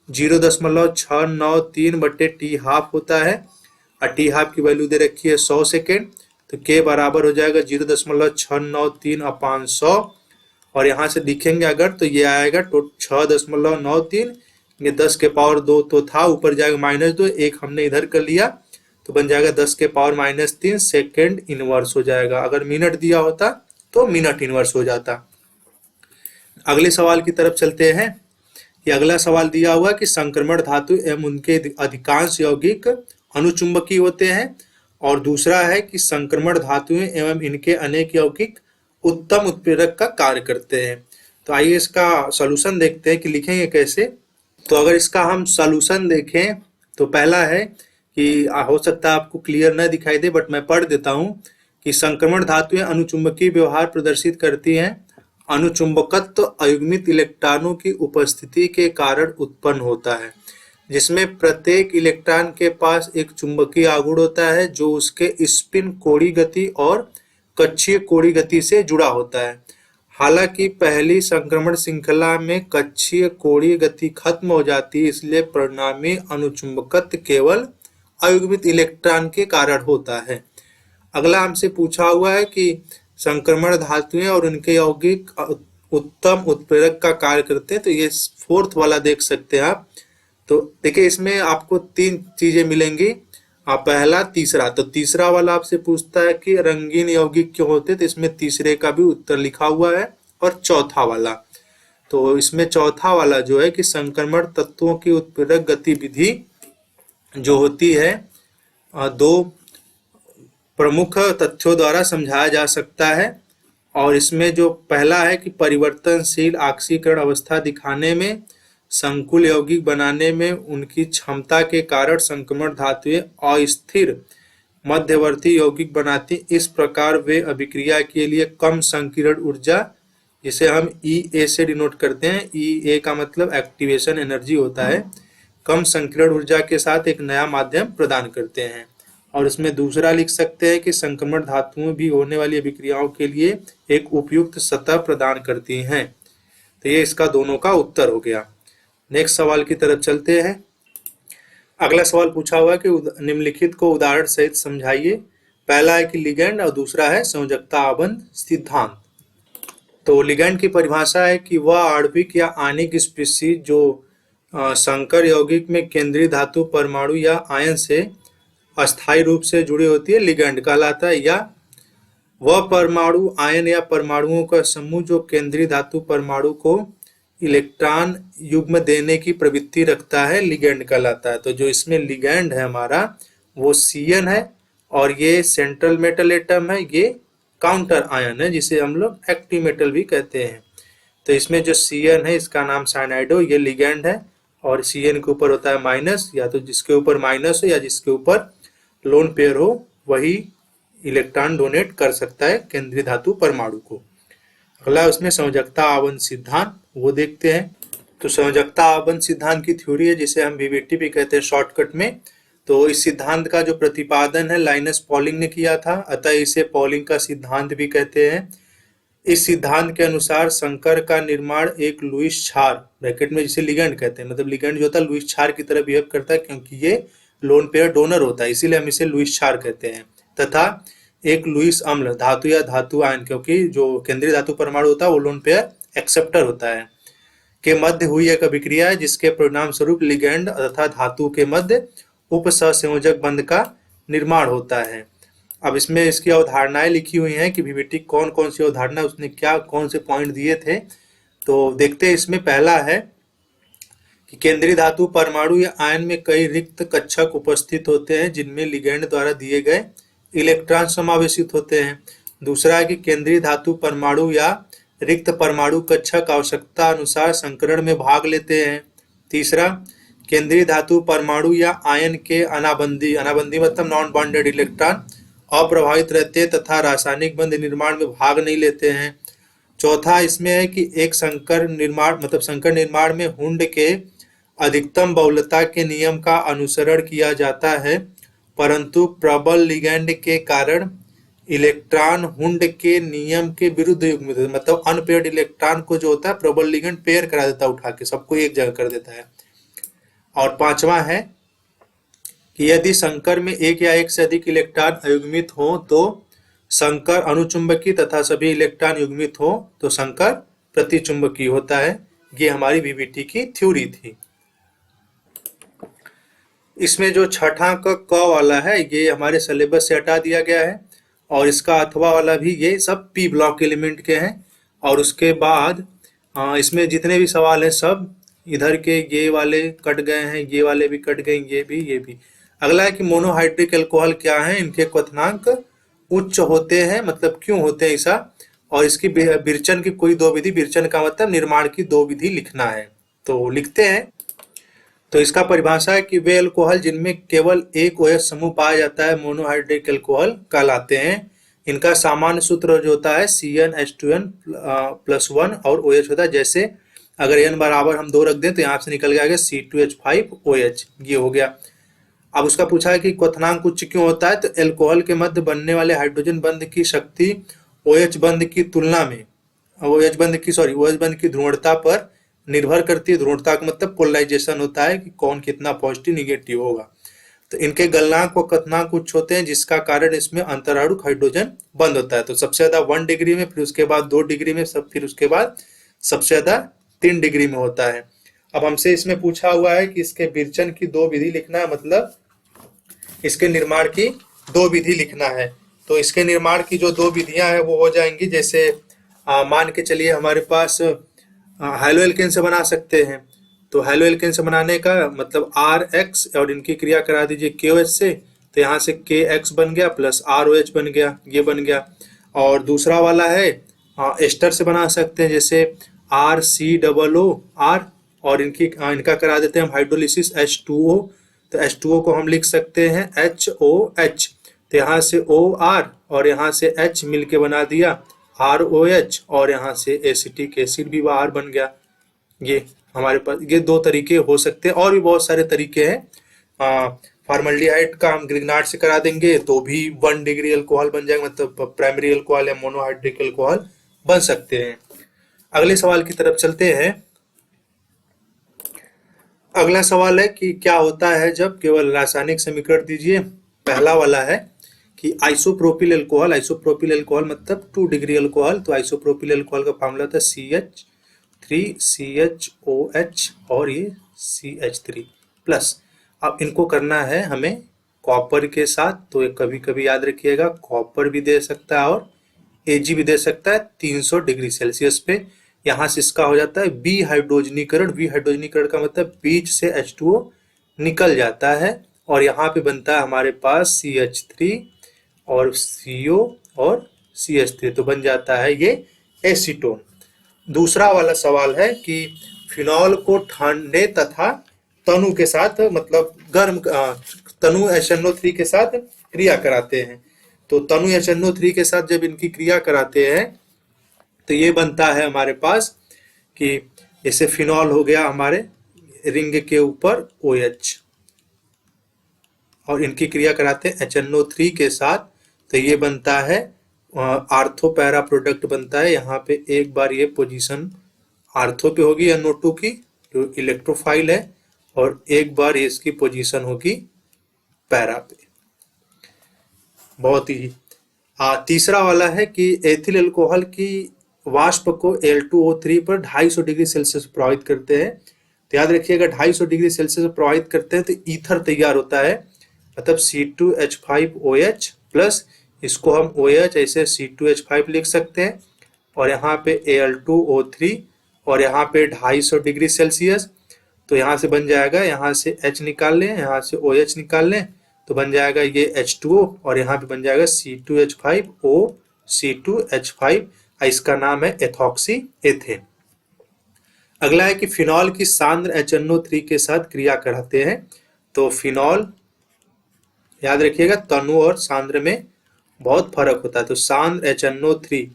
0.693 बटे टी हाफ होता है। और टी हाफ की वैल्यू दे रखी है 100 सेकेंड, तो के बराबर हो जाएगा 0.693 अपान 100। और यहाँ से लिखेंगे अगर तो ये आएगा 6.93, ये 10 के पावर 2 तो था, ऊपर जाएगा -2, एक हमने इधर कर लिया तो बन जाएगा 10 के पावर -3 सेकेंड इनवर्स हो जाएगा। अगर मिनट दिया होता तो मिनट इनवर्स हो जाता। अगले सवाल की तरफ चलते हैं। ये अगला सवाल दिया हुआ कि संक्रमण धातु एवं उनके अधिकांश यौगिक अनुचुंबकीय होते हैं। और दूसरा है कि संक्रमण धातुएं एवं इनके अनेक यौगिक उत्तम उत्प्रेरक का कार्य करते हैं। तो आइए इसका सॉल्यूशन देखते हैं कि लिखेंगे कैसे। तो अगर इसका हम सॉल्यूशन देखें तो पहला है कि हो सकता है आपको क्लियर न दिखाई दे, बट मैं पढ़ देता हूं कि संक्रमण धातुएं अनुचुंबकीय व्यवहार प्रदर्शित करती हैं। अनुचुंबकत्व अयुग्मित इलेक्ट्रॉनों की उपस्थिति के कारण उत्पन्न होता है, जिसमें प्रत्येक इलेक्ट्रॉन के पास एक चुंबकीय आघूर्ण होता है जो उसके स्पिन कोणीय गति और कक्षीय कोणीय गति से जुड़ा होता है। हालांकि पहली संक्रमण श्रृंखला में कक्षीय कोणीय गति खत्म हो जाती है, इसलिए परिणामी अनुचुंबकत्व केवल अयुग्मित इलेक्ट्रॉन के कारण होता है। अगला हमसे पूछा हुआ है कि संक्रमण धातुएं और उनके यौगिक उत्तम उत्प्रेरक का कार्य करते हैं। तो ये 4th वाला देख सकते हैं आप। तो देखिए इसमें आपको 3 चीजें मिलेंगी, पहला तीसरा। तो तीसरा वाला आपसे पूछता है कि रंगीन यौगिक क्यों होते, तो इसमें तीसरे का भी उत्तर लिखा हुआ है। और चौथा वाला, तो इसमें चौथा वाला जो है कि संक्रमण तत्वों की उत्प्रेरक गतिविधि जो होती है 2 प्रमुख तथ्यों द्वारा समझाया जा सकता है। और इसमें जो पहला है कि परिवर्तनशील ऑक्सीकरण अवस्था दिखाने में, संकुल यौगिक बनाने में उनकी क्षमता के कारण संक्रमण धातुएं अस्थिर मध्यवर्ती यौगिक बनाती। इस प्रकार वे अभिक्रिया के लिए कम संकीर्ण ऊर्जा, जिसे हम E से डिनोट करते हैं, E का मतलब एक्टिवेशन एनर्जी होता है, कम संकीर्ण ऊर्जा के साथ एक नया माध्यम प्रदान करते हैं। और इसमें दूसरा लिख सकते हैं कि संक्रमण धातुओं भी होने वाली अभिक्रियाओं के लिए एक उपयुक्त सतह प्रदान करती हैं। तो ये इसका दोनों का उत्तर हो गया। नेक्स्ट सवाल की तरफ चलते हैं। अगला सवाल पूछा हुआ है कि निम्नलिखित को उदाहरण सहित समझाइए। पहला है कि लिगैंड और दूसरा है संयोजकता आबंध सिद्धांत। तो लिगैंड की परिभाषा है कि वह आणविक या आणिक स्पीशीज जो संकर यौगिक में केंद्रीय धातु परमाणु या आयन से अस्थायी रूप से जुड़ी होती है, लिगैंड कहलाता है। या वह परमाणु आयन या परमाणुओं का समूह जो केंद्रीय धातु परमाणु को इलेक्ट्रॉन युग्म देने की प्रवृत्ति रखता है, लिगैंड कहलाता है। तो जो इसमें लिगैंड है हमारा वो Cn है और ये सेंट्रल मेटल एटम है, ये काउंटर आयन है जिसे हम लोग एक्टिव मेटल भी कहते हैं। तो इसमें जो Cn है इसका नाम साइनाइड हो, ये लिगेंड है, और Cn के ऊपर होता है माइनस, या तो जिसके ऊपर माइनस हो या जिसके ऊपर लोन पेयर हो वही इलेक्ट्रॉन डोनेट कर सकता है केंद्रीय धातु परमाणु को। अगला उसमें संयोजकता आवरण सिद्धांत, वो देखते हैं। तो संयोजकता आवरण सिद्धांत की थ्योरी है जिसे हम वीवीटी भी कहते हैं शॉर्टकट में। तो इस सिद्धांत का जो प्रतिपादन है लाइनस पॉलिंग ने किया था, अतः इसे पॉलिंग का सिद्धांत भी कहते हैं। इस सिद्धांत के अनुसार संकर का निर्माण एक लुईस क्षार, ब्रैकेट में जिसे लिगेंड कहते हैं, मतलब लिगेंड जो होता है लुईस क्षार की तरह बिहेव करता है क्योंकि ये लोन पेयर डोनर होता है, इसीलिए हम इसे लुईस क्षार कहते हैं। तथा एक लुईस अम्ल धातु या धातु आयन, क्योंकि जो केंद्रीय धातु परमाणु होता है वो लोन पेयर एक्सेप्टर होता है, के मध्य हुई एक अभिक्रिया है जिसके परिणाम स्वरूप लिगेंड तथा धातु के मध्य उपसहसंयोजक बंध का निर्माण होता है। अब इसमें इसकी अवधारणाएं लिखी हुई हैं कि वीवीटी कौन कौन सी अवधारणा उसने क्या कौन से पॉइंट दिए थे। तो देखते हैं, इसमें पहला है कि केंद्रीय धातु परमाणु या आयन में कई रिक्त कक्षक उपस्थित होते हैं जिनमें लिगेंड द्वारा दिए गए इलेक्ट्रॉन समावेशित होते हैं। दूसरा है कि केंद्रीय धातु परमाणु या रिक्त परमाणु कक्षक आवश्यकता अनुसार संकरण में भाग लेते हैं। तीसरा, केंद्रीय धातु परमाणु या आयन के अनाबंदी मतलब नॉन बॉन्डेड इलेक्ट्रॉन अप्रभावित रहते हैं तथा रासायनिक बंध निर्माण में भाग नहीं लेते हैं। चौथा इसमें है कि एक संकर निर्माण में हुंड के अधिकतम बहुलता के नियम का अनुसरण किया जाता है, परंतु प्रबल लिगेंड के कारण इलेक्ट्रॉन हुंड के नियम के विरुद्ध युग्मित होते हैं, मतलब अनपेयर्ड इलेक्ट्रॉन को जो होता है प्रबल लिगेंड पेयर करा देता है, उठा के सबको एक जगह कर देता है। और पांचवा है कि यदि संकर में एक या एक से अधिक इलेक्ट्रॉन अयुग्मित हो तो संकर अणुचुंबकीय तथा सभी इलेक्ट्रॉन युग्मित हो तो संकर प्रतिचुंबकीय होता है। ये हमारी वीवीटी की थ्योरी थी। इसमें जो छठा क वाला है ये हमारे सिलेबस से हटा दिया गया है, और इसका अथवा वाला भी ये सब पी ब्लॉक एलिमेंट के हैं। और उसके बाद इसमें जितने भी सवाल हैं सब इधर के ये वाले कट गए हैं, ये वाले भी कट गए, ये भी। अगला है कि मोनोहाइड्रिक अल्कोहल क्या है, इनके क्वथनांक उच्च होते हैं, मतलब क्यों होते हैं ऐसा, और इसकी विरचन की कोई दो विधि, विरचन का मतलब निर्माण की दो विधि लिखना है। तो लिखते हैं। तो इसका परिभाषा है कि वे अल्कोहल जिनमें केवल एक OH समूह पाया जाता है मोनोहाइड्रिक अल्कोहल कहलाते हैं। इनका सामान्य सूत्र जो होता है CnH2n+1 और OH होता है। जैसे अगर n बराबर हम 2 रख दें तो यहाँ से निकल जाएगा C2H5OH, ये हो गया। अब उसका पूछा है कि क्वथनांक उच्च क्यों होता है, तो अल्कोहल के मध्य बनने वाले हाइड्रोजन बंध की शक्ति OH बंध की तुलना में OH बंध की ध्रुवणता पर निर्भर करती है। ध्रुवणता का मतलब पोलराइजेशन होता है कि कौन कितना पॉजिटिव निगेटिव होगा। तो इनके गलनांक व क्वथनांक उच्च होते हैं जिसका कारण इसमें अंतराणुक हाइड्रोजन बंद होता है। तो सबसे ज्यादा 1 डिग्री में, फिर उसके बाद 2 डिग्री में, फिर उसके बाद सबसे ज्यादा 3 डिग्री में होता है। अब हमसे इसमें पूछा हुआ है कि इसके विरचन की 2 विधि लिखना है, मतलब इसके निर्माण की 2 विधि लिखना है। तो इसके निर्माण की जो 2 विधियां हैं वो हो जाएंगी, जैसे मान के चलिए हमारे पास हाइलो एल्केन से बना सकते हैं। तो हाइलो एल्केन से बनाने का मतलब RX और इनकी क्रिया करा दीजिए KOH से, तो यहाँ से KX बन गया प्लस ROH बन गया, ये बन गया। और दूसरा वाला है एस्टर से बना सकते हैं, जैसे RCOOR, और इनका करा देते हैं हम हाइड्रोलिसिस H2O। तो H2O को हम लिख सकते हैं HOH, तो यहाँ से OR और यहाँ से H मिलके बना दिया ROH, और यहाँ से एसिटिक एसिड भी बाहर बन गया। ये हमारे पास ये 2 तरीके हो सकते हैं, और भी बहुत सारे तरीके हैं। फॉर्मल्डिहाइड का हम ग्रिग्नार्ड से करा देंगे तो भी 1 डिग्री अल्कोहल बन जाएगा, मतलब प्राइमरी अल्कोहल या मोनोहाइड्रिक अल्कोहल बन सकते हैं। अगले सवाल की तरफ चलते हैं। अगला सवाल है कि क्या होता है जब केवल रासायनिक समीकरण दीजिए। पहला वाला है कि आइसोप्रोपिल अल्कोहल मतलब 2 डिग्री अल्कोहल। तो आइसोप्रोपिल अल्कोहल का फॉर्मूला था CH3CHOH और ये CH3 प्लस। अब इनको करना है हमें कॉपर के साथ, तो कभी कभी याद रखिएगा कॉपर भी दे सकता है और Ag भी दे सकता है 300 डिग्री सेल्सियस पे। यहाँ से इसका हो जाता है बी हाइड्रोजनीकरण का मतलब बीच से H2O निकल जाता है, और यहाँ पे बनता है हमारे पास CH3 और CO और CH3, तो बन जाता है ये एसीटोन। दूसरा वाला सवाल है कि फिनॉल को ठंडे तथा तनु के साथ मतलब गर्म तनु HNO3 के साथ क्रिया कराते हैं। तो तनु HNO3 के साथ जब इनकी क्रिया कराते हैं तो ये बनता है हमारे पास कि जैसे फिनॉल हो गया हमारे रिंग के ऊपर OH, और इनकी क्रिया कराते हैं HNO3 के साथ, तो ये बनता है आर्थो पैरा प्रोडक्ट बनता है। यहाँ पे एक बार ये पोजीशन आर्थो पे होगी NO2 की जो इलेक्ट्रोफाइल है, और एक बार इसकी पोजीशन होगी पैरा पे। बहुत ही तीसरा वाला है कि एथिल अल्कोहल की वाष्प को L2O3 पर 250 डिग्री सेल्सियस प्रभावित करते हैं। तो याद रखिएगा 250 डिग्री सेल्सियस प्रभावित करते हैं तो ईथर तैयार होता है, मतलब C2H5OH प्लस इसको हम OH ऐसे C2H5 लिख सकते हैं, और यहाँ पे Al2O3 और यहाँ पे 250 डिग्री सेल्सियस। तो यहाँ से बन जाएगा, यहाँ से H निकाल लें, यहाँ से OH निकाल लें, तो बन जाएगा ये H2O, और यहाँ पे बन जाएगा C2H5O C2H5, इसका नाम है एथॉक्सी एथेन। अगला है कि फिनॉल की सांद्र HNO3 के साथ क्रिया कराते हैं। तो फिनॉल याद रखिएगा तनु और सांद्र में बहुत फर्क होता है। तो सांद्र HNO3,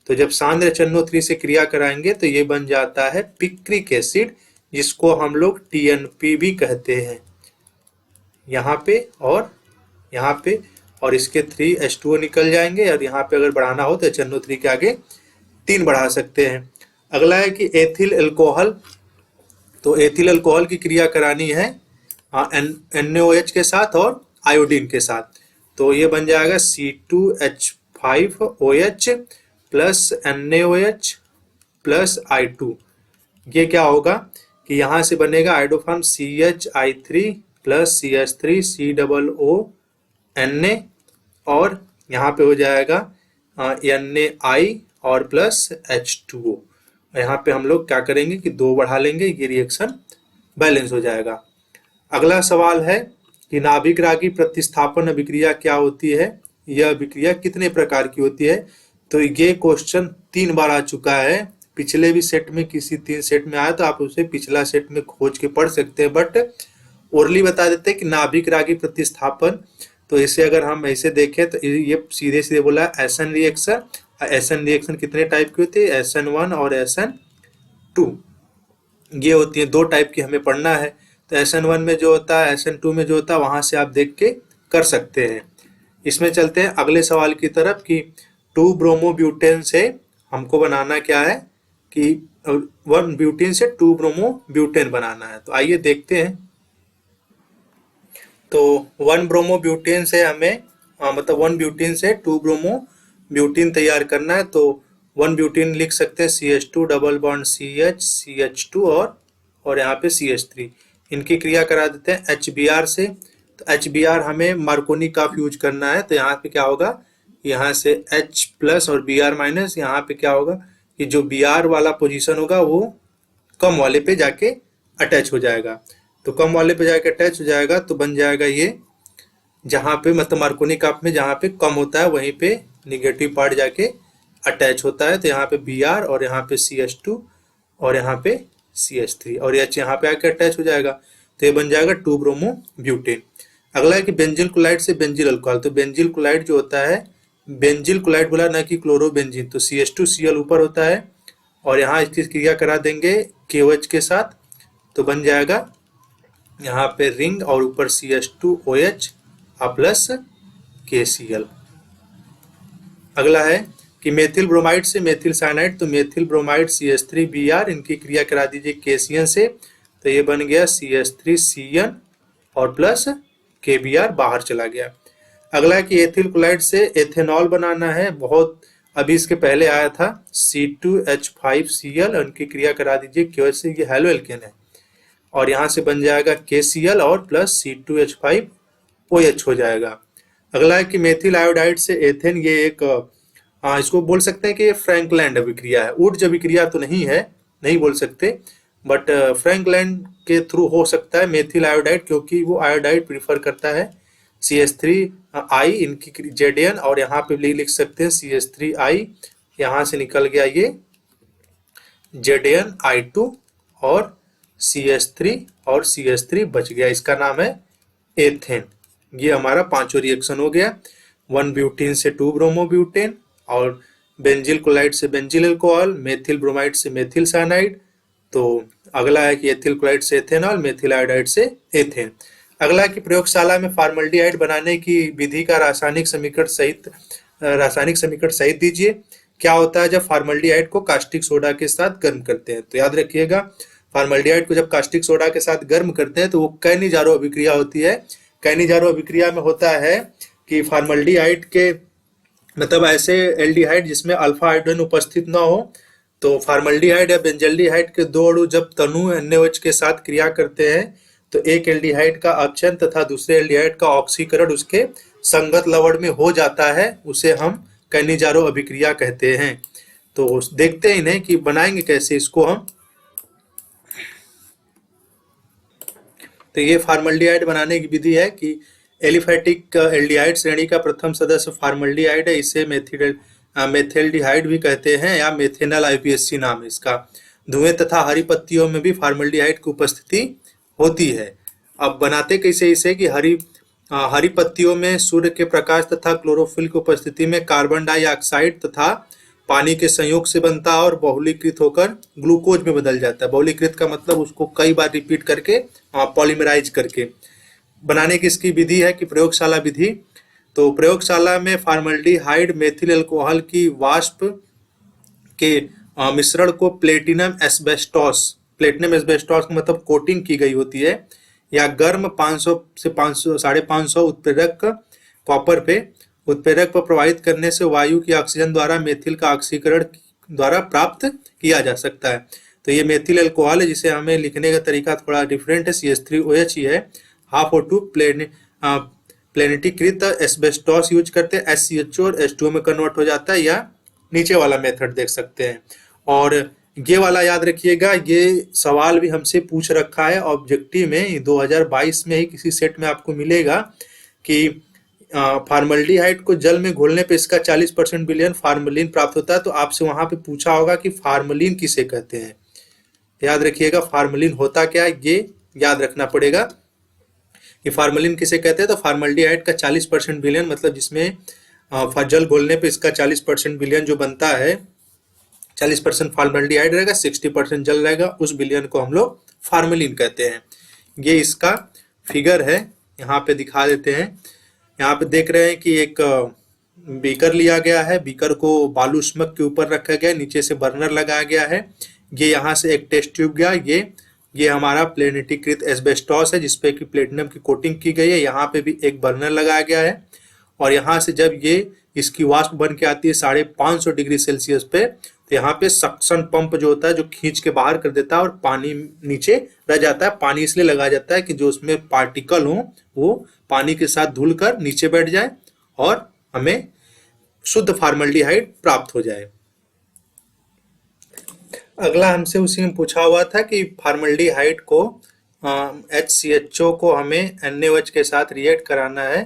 तो जब सांद्र HNO3 से क्रिया कराएंगे तो ये बन जाता है पिक्रिक एसिड, जिसको हम लोग TNP भी कहते हैं, यहाँ पे और यहाँ पे, और इसके 3H2O निकल जाएंगे, और यहाँ पे अगर बढ़ाना हो तो HNO3 के आगे 3 बढ़ा सकते हैं। अगला है कि एथिल अल्कोहल, तो एथिल अल्कोहल की क्रिया करानी है NaOH के साथ और आयोडीन के साथ, तो ये बन जाएगा C2H5OH plus NaOH plus I2। ये क्या होगा कि यहाँ से बनेगा iodoform CHI3 plus CH3 COO Na, और यहाँ पे हो जाएगा NaI और प्लस H2O। यहाँ पे हम लोग क्या करेंगे कि 2 बढ़ा लेंगे, ये रिएक्शन बैलेंस हो जाएगा। अगला सवाल है कि नाभिक रागी प्रतिस्थापन अभिक्रिया क्या होती है, यह अभिक्रिया कितने प्रकार की होती है। तो ये क्वेश्चन 3 बार आ चुका है, पिछले भी सेट में किसी 3 सेट में आया, तो आप उसे पिछला सेट में खोज के पढ़ सकते हैं, बट ओरली बता देते हैं कि नाभिक रागी प्रतिस्थापन। तो इसे अगर हम ऐसे देखें तो ये सीधे सीधे बोला SN रिएक्शन। SN रिएक्शन कितने टाइप की होती है, SN1 और SN2, ये होती है 2 टाइप की, हमें पढ़ना है। तो SN1 में जो होता है, SN2 में जो होता है, वहां से आप देख के कर सकते हैं। इसमें चलते हैं अगले सवाल की तरफ कि 2 ब्रोमोब्यूटेन से हमको बनाना क्या है कि 1 ब्यूटेन से 2 ब्रोमोब्यूटेन बनाना है। तो आइए देखते हैं। तो 1 ब्रोमोब्यूटेन से हमें मतलब 1 ब्यूटेन से 2 ब्रोमोब्यूटेन तैयार करना है। तो 1 ब्यूटेन लिख सकते हैं CH2 double bond CH CH2 और यहाँ पे CH3, इनकी क्रिया करा देते हैं HBr से। तो HBr हमें मार्कोनी का यूज करना है। तो यहाँ पे क्या होगा, यहाँ से H प्लस और Br माइनस, यहाँ पे क्या होगा कि जो Br वाला पोजीशन होगा वो कम वाले पे जाके अटैच हो जाएगा। तो कम वाले पे जाके अटैच हो जाएगा तो बन जाएगा ये, जहाँ पे मतलब मार्कोनी काप में जहाँ पे कम होता है वहीं पे निगेटिव पार्ट जाके अटैच होता है। तो यहाँ पे Br और यहाँ पे CH2 और यहाँ पे CH3 और H यहाँ पे आके अटैच हो जाएगा। तो ये बन जाएगा 2 ब्रोमो ब्यूटेन। अगला है कि बेंजिल क्लोराइड से बेंजिल अल्कोहल। तो बेंजिल क्लोराइड जो होता है, बेंजिल क्लोराइड बोला ना कि क्लोरोबेंजीन, तो CH2Cl ऊपर होता है और यहाँ इसकी क्रिया करा देंगे KOH के साथ, तो बन जाएगा यहाँ पे रिंग और ऊपर CH2OH प्लस KCl। अगला है कि मेथिल ब्रोमाइड से मेथिल साइनाइड। तो मेथिल ब्रोमाइड CH3Br, इनकी क्रिया करा दीजिए KCN से, तो ये बन गया CH3Cn और प्लस KBr बाहर चला गया। अगला है कि एथिल क्लोराइड से एथेनॉल बनाना है, बहुत अभी इसके पहले आया था C2H5Cl, उनकी क्रिया करा दीजिए KOH से, ये हेलो एल्केन है, और यहाँ से बन जाएगा KCl और प्लस C2H5OH हो जाएगा। अगला है कि मेथिल आयोडाइड से एथेन, ये एक इसको बोल सकते हैं कि ये फ्रैंकलैंड अभिक्रिया है। ऊर्ज अभिक्रिया तो नहीं है, नहीं बोल सकते, बट फ्रैंकलैंड के थ्रू हो सकता है मेथिल आयोडाइड, क्योंकि वो आयोडाइड प्रीफर करता है CH3I इनकी Zn, और यहाँ पे लिख सकते हैं CH3I, यहाँ से निकल गया ये ZnI2 और CH3 और CH3 बच गया, इसका नाम है एथेन। ये हमारा पांचों रिएक्शन हो गया, 1 ब्यूटीन से 2 ब्रोमोब्यूटेन, और बेंजिल क्लोराइड से बेंजिल अल्कोहल, मेथिल ब्रोमाइड से मेथिल साइनाइड। तो अगला है कि एथिल क्लोराइड से एथेनॉल, मेथिल आयोडाइड से एथेन। अगला कि प्रयोगशाला में फॉर्मल्डिहाइड बनाने की विधि का रासायनिक समीकरण सहित दीजिए। क्या होता है जब फॉर्मल्डिहाइड को कास्टिक सोडा के साथ गर्म करते हैं? तो याद रखिएगा, फॉर्मल्डिहाइड को जब कास्टिक सोडा के साथ गर्म करते हैं तो वो कैनिजारो अभिक्रिया होती है। कैनिजारो अभिक्रिया में होता है कि फॉर्मल्डिहाइड के मतलब ऐसे एल्डिहाइड जिसमें अल्फा हाइड्रोजन उपस्थित न हो, तो फॉर्मल्डिहाइड या बेंजल्डिहाइड के दो अणु जब तनु NaOH के साथ क्रिया करते हैं तो एक एल्डिहाइड का अपचयन तथा दूसरे एल्डिहाइड का ऑक्सीकरण उसके संगत लवण में हो जाता है, उसे हम कैनिजारो अभिक्रिया कहते हैं। तो देखते हैं इन्हें कि बनाएंगे कैसे इसको हम। तो ये फॉर्मल्डिहाइड बनाने की विधि है कि एलिफैटिक एल्डिहाइड श्रेणी का प्रथम सदस्य फॉर्मल्डिहाइड है, इसे मेथिल्डिहाइड भी कहते हैं या मेथेनल IPSC नाम है इसका। धुएं तथा हरी पत्तियों में भी फॉर्मल्डिहाइड की उपस्थिति होती है। अब बनाते कैसे इसे कि हरी पत्तियों में सूर्य के प्रकाश तथा क्लोरोफिल की उपस्थिति में कार्बन डाइऑक्साइड तथा पानी के संयोग से बनता है और बहुलीकृत होकर ग्लूकोज में बदल जाता है। बहुलीकृत का मतलब उसको कई बार रिपीट करके पॉलीमराइज करके बनाने की इसकी विधि है कि प्रयोगशाला विधि। तो प्रयोगशाला में फॉर्मल्डिहाइड मेथिल अल्कोहल की वाष्प के मिश्रण को प्लेटिनम एस्बेस्टोस का मतलब कोटिंग की गई होती है, या गर्म 500 से 550 उत्प्रेरक कॉपर पे उत्प्रेरक पर प्रवाहित करने से वायु की ऑक्सीजन द्वारा मेथिल का ऑक्सीकरण द्वारा प्राप्त किया जा सकता है। तो ये मेथिल अल्कोहल है, जिसे हमें लिखने का तरीका थोड़ा डिफरेंट है, CH3OH ही है। ½ प्लेनेटीकृत एस्बेस्टोस यूज करते हैं, SCHO और H2O में कन्वर्ट हो जाता है, या नीचे वाला मेथड देख सकते हैं। और ये वाला याद रखिएगा, ये सवाल भी हमसे पूछ रखा है ऑब्जेक्टिव में 2022 में ही किसी सेट में आपको मिलेगा कि फॉर्मल्डिहाइड को जल में घोलने पे इसका 40% विलयन फार्मलिन प्राप्त होता है। तो आपसे वहां पे पूछा होगा कि फार्मलिन किसे कहते हैं। याद रखिएगा फार्मलिन होता क्या है, ये याद रखना पड़ेगा कि फार्मलिन किसे कहते हैं। तो फार्मल्डिहाइड का 40% विलयन, मतलब जिसमें जल घोलने पे इसका 40% विलयन जो बनता है, 40% फॉर्मल्डिहाइड रहेगा, 60% जल रहेगा, उस विलयन को हम लोग फार्मलिन कहते हैं। ये इसका फिगर है, यहाँ पे दिखा देते हैं। यहाँ पे देख रहे हैं कि एक बीकर लिया गया है, बीकर को बालू स्मक के ऊपर रखा गया है, नीचे से बर्नर लगाया गया है। ये यहाँ से एक टेस्ट ट्यूब गया, ये हमारा प्लेनेटीकृत एस्बेस्टोस है जिसपे कि प्लेटिनम की कोटिंग की गई है। यहाँ पे भी एक बर्नर लगाया गया है, और यहाँ से जब ये इसकी वाष्प बन के आती है 550 डिग्री सेल्सियस पे, तो यहाँ पे सक्शन पंप जो होता है जो खींच के बाहर कर देता है और पानी नीचे रह जाता है। पानी इसलिए लगाया जाता है कि जो उसमें पार्टिकल हो वो पानी के साथ धुल कर नीचे बैठ जाए और हमें शुद्ध फॉर्मल्डिहाइड प्राप्त हो जाए। अगला हमसे उसी में पूछा हुआ था कि फॉर्मल्डिहाइड को HCHO को हमें NaOH के साथ रिएक्ट कराना है।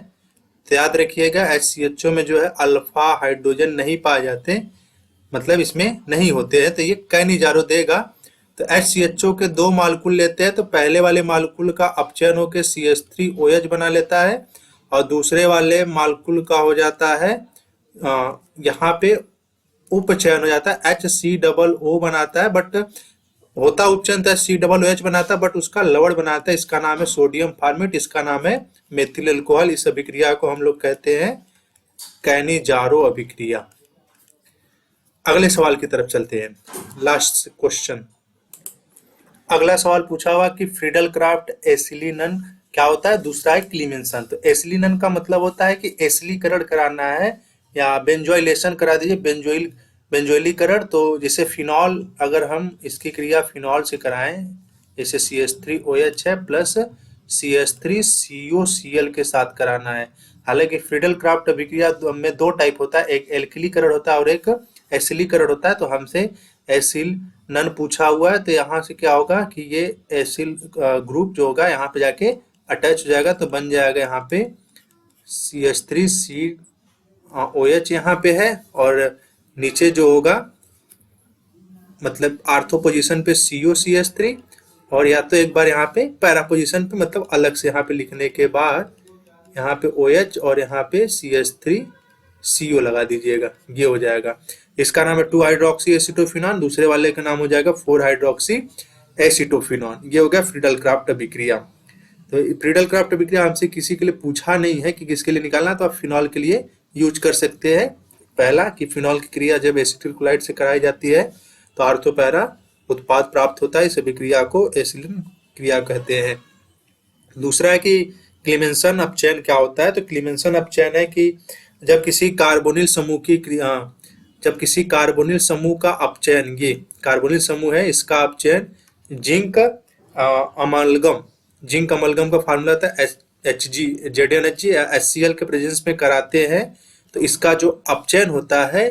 तो याद रखिएगा HCHO में जो है अल्फा हाइड्रोजन नहीं पाए जाते, मतलब इसमें नहीं होते हैं, तो ये कैनिजारो देगा। तो HCHO के 2 मालिक्यूल लेते हैं, तो पहले वाले मालिक्यूल का अपचयन होकर CH3OH बना लेता है और दूसरे वाले मालिक्यूल का हो जाता है यहाँ पे उपचयन हो जाता है, HCOO बनाता है, बट होता उपचयन तो COOH बनाता है, बट उसका लवण बनाता है, इसका नाम है सोडियम फॉर्मेट, इसका नाम है मेथिल अल्कोहल। इस अभिक्रिया को हम लोग कहते हैं कैनिजारो अभिक्रिया। अगले सवाल की तरफ चलते हैं, लास्ट क्वेश्चन। अगला सवाल पूछा हुआ कि फ्रीडल क्राफ्ट एसिलिनन क्या होता है, दूसरा है क्लीमेंसन। तो एसिलिनन का मतलब होता है कि एसिलीकरण कराना है या बेंजोइलेशन करा दीजिए, बेंजोइलीकरण। तो जैसे फिनॉल, अगर हम इसकी क्रिया फिनॉल से कराएं, जैसे CH3OH है प्लस CH3COCl के साथ कराना है। हालांकि फ्रीडल क्राफ्ट अभिक्रिया में 2 टाइप होता है, एक एल्किलीकरण होता है और एक एसिलीकरण होता है। तो हमसे एसिल नन पूछा हुआ है, तो यहाँ से क्या होगा कि ये एसिल ग्रुप जो होगा यहाँ पे जाके अटैच हो जाएगा, तो बन जाएगा यहाँ पे CH3 C OH यहाँ पे है, और नीचे जो होगा मतलब आर्थो पोजीशन पे CO CH3, और या तो एक बार यहाँ पे पैरा पोजीशन पे मतलब अलग से यहाँ पे लिखने के बाद यहाँ पे OH और यहाँ पे CH3 CO लगा दीजिएगा, ये हो जाएगा। इसका नाम है 2 हाइड्रोक्सी एसिटोफिनॉन, दूसरे वाले का नाम हो जाएगा 4 हाइड्रोक्सी एसिटोफिनॉन। ये हो गया फ्रीडल क्राफ्ट अभिक्रिया। तो फ्रीडल क्राफ्ट अभिक्रिया हमसे किसी के लिए पूछा नहीं है कि किसके लिए निकालना, तो आप फिनॉल के लिए यूज कर सकते हैं। पहला कि फिनॉल की क्रिया जब एसिटिल क्लोराइड से कराई जाती है तो आर्थोपैरा उत्पाद प्राप्त होता है, इस अभिक्रिया को एसिलिन क्रिया कहते हैं। दूसरा है कि क्लीमेंसन अपचयन क्या होता है। तो क्लीमेंसन अपचयन है कि जब किसी कार्बोनिल समूह की क्रिया, जब किसी कार्बोनिल समूह का अपचयन, ये कार्बोनिल समूह है, इसका अपचयन जिंक अमलगम, जिंक अमलगम का फार्मूला था Hg ZnHg या HCl के प्रेजेंस में कराते हैं, तो इसका जो अपचयन होता है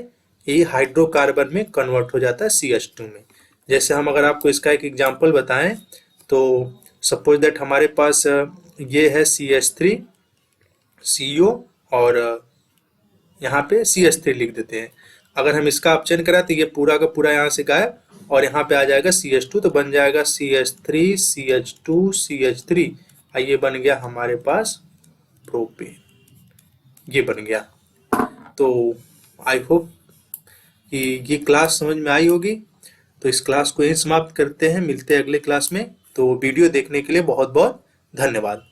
ये हाइड्रोकार्बन में कन्वर्ट हो जाता है CH2 में। जैसे हम अगर आपको इसका एक एग्जांपल बताएं तो सपोज दैट हमारे पास ये है CH3 CO और यहाँ पे CH3 लिख देते हैं। अगर हम इसका अपचयन करें तो ये पूरा का पूरा यहाँ से गायब, और यहाँ पे आ जाएगा CH2, तो बन जाएगा CH3 CH2 CH3, ये बन गया हमारे पास प्रोपेन, ये बन गया। तो आई होप कि ये क्लास समझ में आई होगी। तो इस क्लास को यहीं समाप्त करते हैं, मिलते हैं अगले क्लास में। तो वीडियो देखने के लिए बहुत बहुत धन्यवाद।